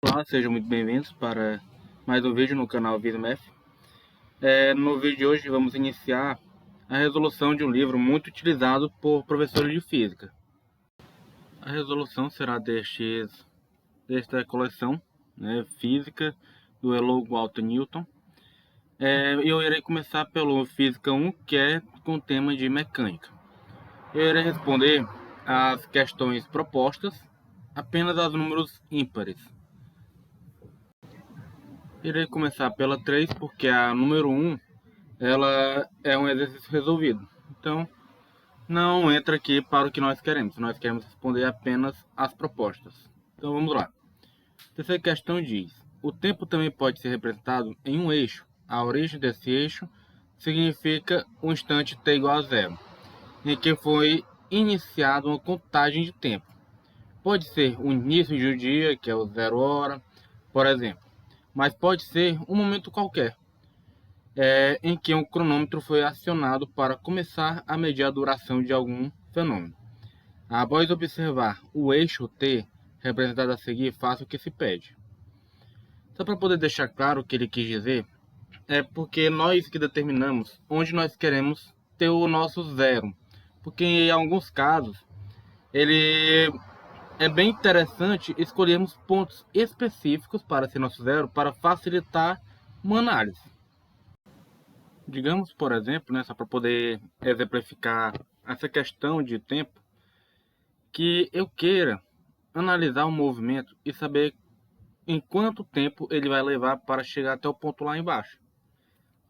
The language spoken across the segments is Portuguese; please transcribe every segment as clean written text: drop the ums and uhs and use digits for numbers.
Olá, sejam muito bem-vindos para mais um vídeo no canal VidaMath. No vídeo de hoje vamos iniciar a resolução de um livro muito utilizado por professores de física. A resolução será desta coleção, Física, do Elo Walter Newton. Eu irei começar pelo Física 1, que é com o tema de mecânica. Eu irei responder as questões propostas apenas aos números ímpares. Irei começar pela 3, porque a número 1 ela é um exercício resolvido. Então, não entra aqui para o que nós queremos. Nós queremos responder apenas as propostas. Então, vamos lá. A terceira questão diz: o tempo também pode ser representado em um eixo. A origem desse eixo significa um instante t igual a zero, em que foi iniciada uma contagem de tempo. Pode ser o início de um dia, que é o 0 hora, por exemplo. Mas pode ser um momento qualquer, em que um cronômetro foi acionado para começar a medir a duração de algum fenômeno. Após observar o eixo t, representado a seguir, faça o que se pede. Só para poder deixar claro o que ele quis dizer, é porque nós que determinamos onde nós queremos ter o nosso zero. Porque em alguns casos, ele é bem interessante escolhermos pontos específicos para ser nosso zero, para facilitar uma análise. Digamos, por exemplo, só para poder exemplificar essa questão de tempo, que eu queira analisar o movimento e saber em quanto tempo ele vai levar para chegar até o ponto lá embaixo.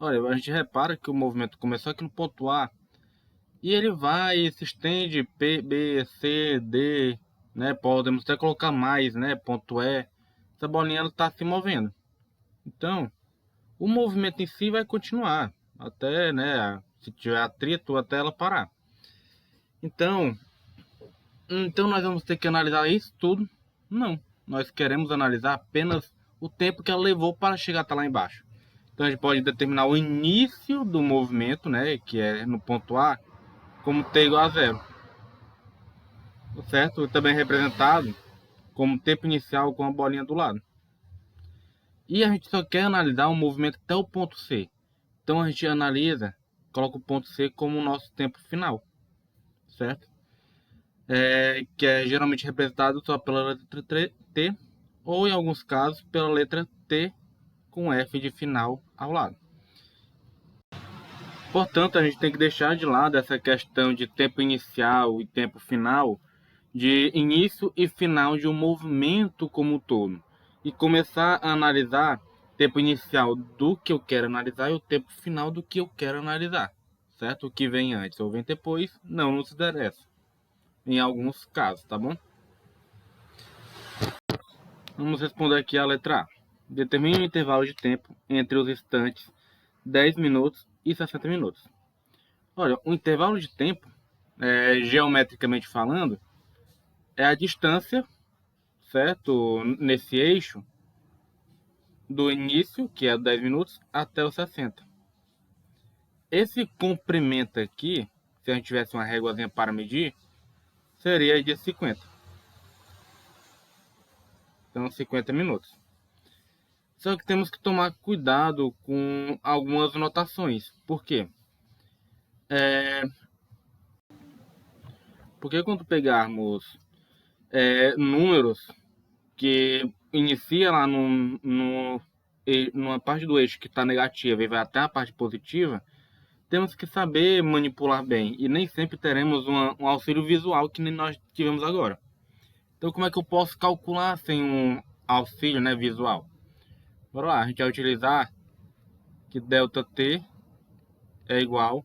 Olha, a gente repara que o movimento começou aqui no ponto A e ele vai e se estende P, B, C, D, podemos até colocar mais, ponto E. Essa bolinha está se movendo. Então, o movimento em si vai continuar até, se tiver atrito, até ela parar. Então nós vamos ter que analisar isso tudo? Não, nós queremos analisar apenas o tempo que ela levou para chegar até lá embaixo. Então a gente pode determinar o início do movimento, que é no ponto A, como t igual a zero, certo? Também representado como tempo inicial com a bolinha do lado. E a gente só quer analisar o movimento até o ponto C. Então a gente analisa, coloca o ponto C como o nosso tempo final, certo? Que é geralmente representado só pela letra T, ou em alguns casos pela letra T com F de final ao lado. Portanto, a gente tem que deixar de lado essa questão de tempo inicial e tempo final, de início e final de um movimento como um todo, e começar a analisar o tempo inicial do que eu quero analisar e o tempo final do que eu quero analisar, certo? O que vem antes ou vem depois não nos interessa, em alguns casos, tá bom? Vamos responder aqui a letra A. Determine o intervalo de tempo entre os instantes 10 minutos e 60 minutos. Olha, o intervalo de tempo, geometricamente falando, é a distância, certo? Nesse eixo, do início, que é 10 minutos, até os 60. Esse comprimento aqui, se a gente tivesse uma réguazinha para medir, seria de 50. Então, 50 minutos. Só que temos que tomar cuidado com algumas notações. Por quê? Porque quando pegarmos números que inicia lá numa parte do eixo que está negativa e vai até a parte positiva, temos que saber manipular bem. E nem sempre teremos um auxílio visual que nem nós tivemos agora. Então, como é que eu posso calcular sem um auxílio visual? Bora lá, a gente vai utilizar que ΔT é igual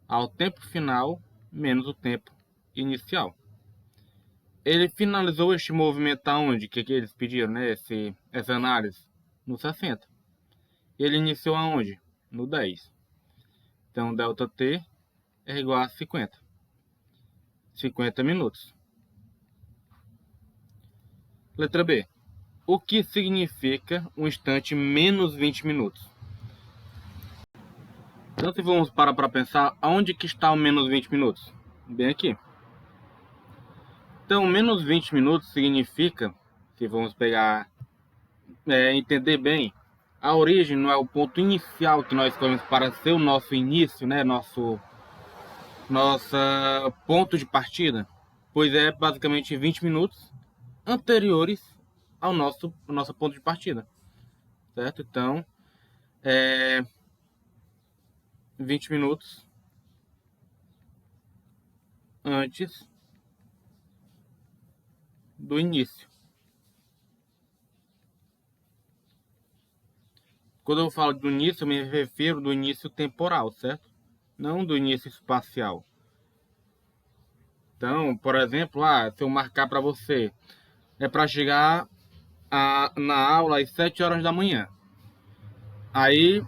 ao tempo final menos o tempo inicial. Ele finalizou este movimento aonde? Que eles pediram, essa análise? No 60. Ele iniciou aonde? No 10. Então, ΔT é igual a 50. 50 minutos. Letra B. O que significa um instante menos 20 minutos? Então, se vamos parar para pensar, aonde que está o menos 20 minutos? Bem aqui. Então, menos 20 minutos significa, se vamos pegar entender bem, a origem não é o ponto inicial que nós escolhemos para ser o nosso início, né? Nossa ponto de partida, pois é basicamente 20 minutos anteriores ao nosso ponto de partida, certo? Então, 20 minutos antes do início. Quando eu falo do início, eu me refiro do início temporal, certo? Não do início espacial. Então, por exemplo, se eu marcar para você, é para chegar na aula às 7 horas da manhã. Aí,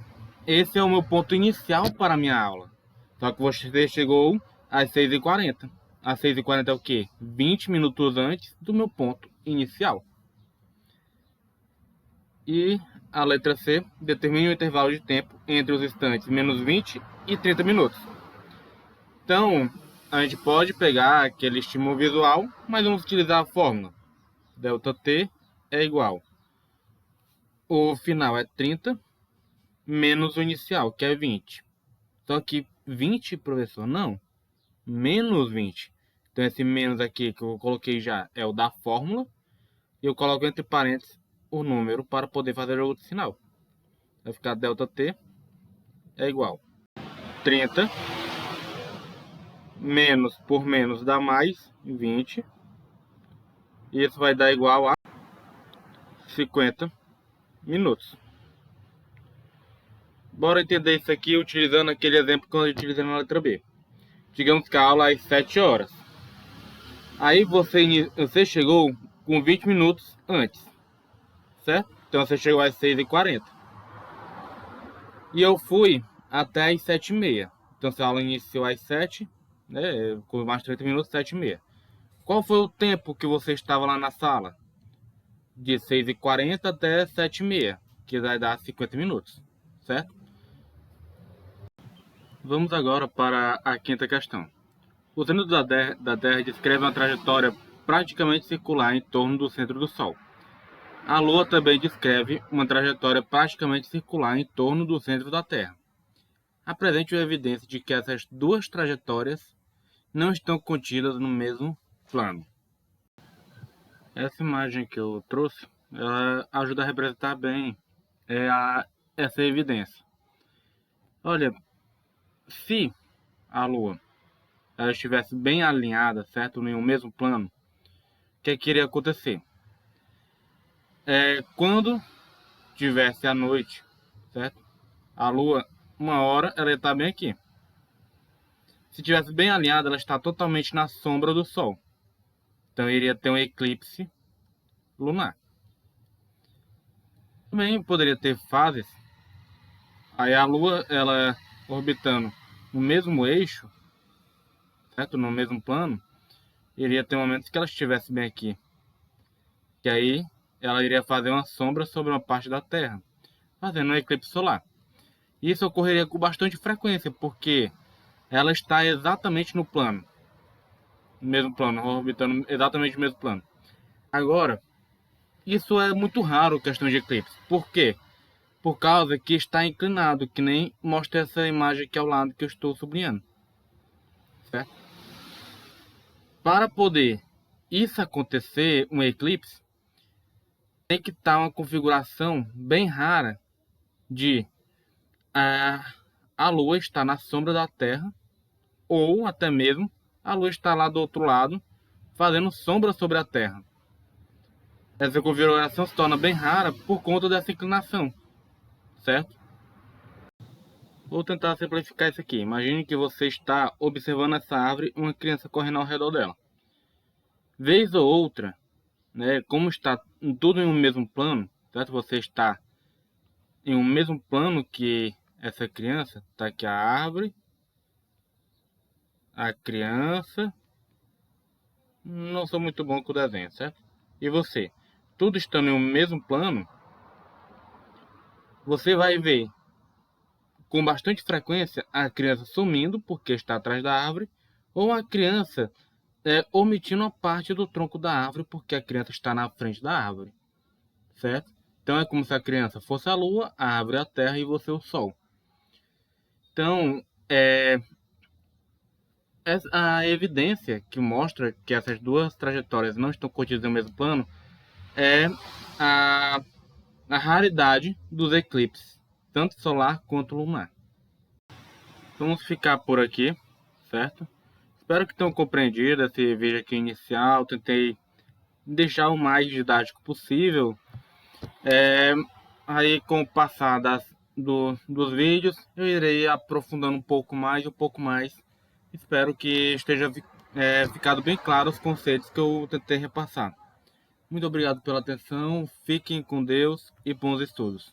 esse é o meu ponto inicial para a minha aula. Só que você chegou às 6h40. Às 6h40 é o quê? 20 minutos antes do meu ponto inicial. E a letra C determina o intervalo de tempo entre os instantes menos 20 e 30 minutos. Então, a gente pode pegar aquele estímulo visual, mas vamos utilizar a fórmula. ΔT é igual. O final é 30 menos o inicial, que é 20. Só que 20, professor, não. Menos 20. Então, esse menos aqui que eu coloquei já é o da fórmula. E eu coloco entre parênteses o número para poder fazer o outro sinal. Vai ficar ΔT é igual 30 menos por menos dá mais 20. E isso vai dar igual a 50 minutos. Bora entender isso aqui utilizando aquele exemplo que eu utilizei na letra B. Digamos que a aula é às 7 horas. Aí você chegou com 20 minutos antes, certo? Então você chegou às 6h40. E eu fui até às 7h30. Então se a aula iniciou às 7, né, com mais 30 minutos, 7h30. Qual foi o tempo que você estava lá na sala? De 6h40 até 7h30, que vai dar 50 minutos, certo? Vamos agora para a quinta questão. O centro da Terra descreve uma trajetória praticamente circular em torno do centro do Sol. A Lua também descreve uma trajetória praticamente circular em torno do centro da Terra. Apresente a evidência de que essas duas trajetórias não estão contidas no mesmo plano. Essa imagem que eu trouxe, ela ajuda a representar bem essa evidência. Olha, se a Lua ela estivesse bem alinhada, certo, em um mesmo plano, o que iria acontecer? Quando tivesse a noite, certo? A Lua, uma hora, ela ia estar bem aqui. Se tivesse bem alinhada, ela está totalmente na sombra do Sol. Então iria ter um eclipse lunar. Também poderia ter fases. Aí a Lua, ela orbitando no mesmo eixo, certo? No mesmo plano, iria ter momentos que ela estivesse bem aqui. Que aí ela iria fazer uma sombra sobre uma parte da Terra, fazendo um eclipse solar. Isso ocorreria com bastante frequência, porque ela está exatamente no plano. No mesmo plano, orbitando exatamente no mesmo plano. Agora, isso é muito raro, questão de eclipse. Por quê? Por causa que está inclinado, que nem mostra essa imagem aqui ao lado que eu estou sublinhando. Certo? Para poder isso acontecer, um eclipse, tem que estar uma configuração bem rara de a Lua estar na sombra da Terra, ou até mesmo a Lua estar lá do outro lado, fazendo sombra sobre a Terra. Essa configuração se torna bem rara por conta dessa inclinação, certo? Vou tentar simplificar isso aqui. Imagine que você está observando essa árvore e uma criança correndo ao redor dela. Vez ou outra, né, como está tudo em um mesmo plano, certo? Você está em um mesmo plano que essa criança, está aqui a árvore, a criança. Não sou muito bom com o desenho, certo? E você, tudo estando em um mesmo plano, você vai ver com bastante frequência a criança sumindo porque está atrás da árvore, ou a criança omitindo a parte do tronco da árvore porque a criança está na frente da árvore, certo? Então é como se a criança fosse a Lua, a árvore a Terra e você o Sol. Então, a evidência que mostra que essas duas trajetórias não estão contidas no mesmo plano é a, a raridade dos eclipses, tanto solar quanto lunar. Vamos ficar por aqui, certo? Espero que tenham compreendido esse vídeo aqui inicial. Tentei deixar o mais didático possível. Aí, com o passar dos vídeos, eu irei aprofundando um pouco mais. Espero que esteja ficado bem claro os conceitos que eu tentei repassar. Muito obrigado pela atenção, fiquem com Deus e bons estudos.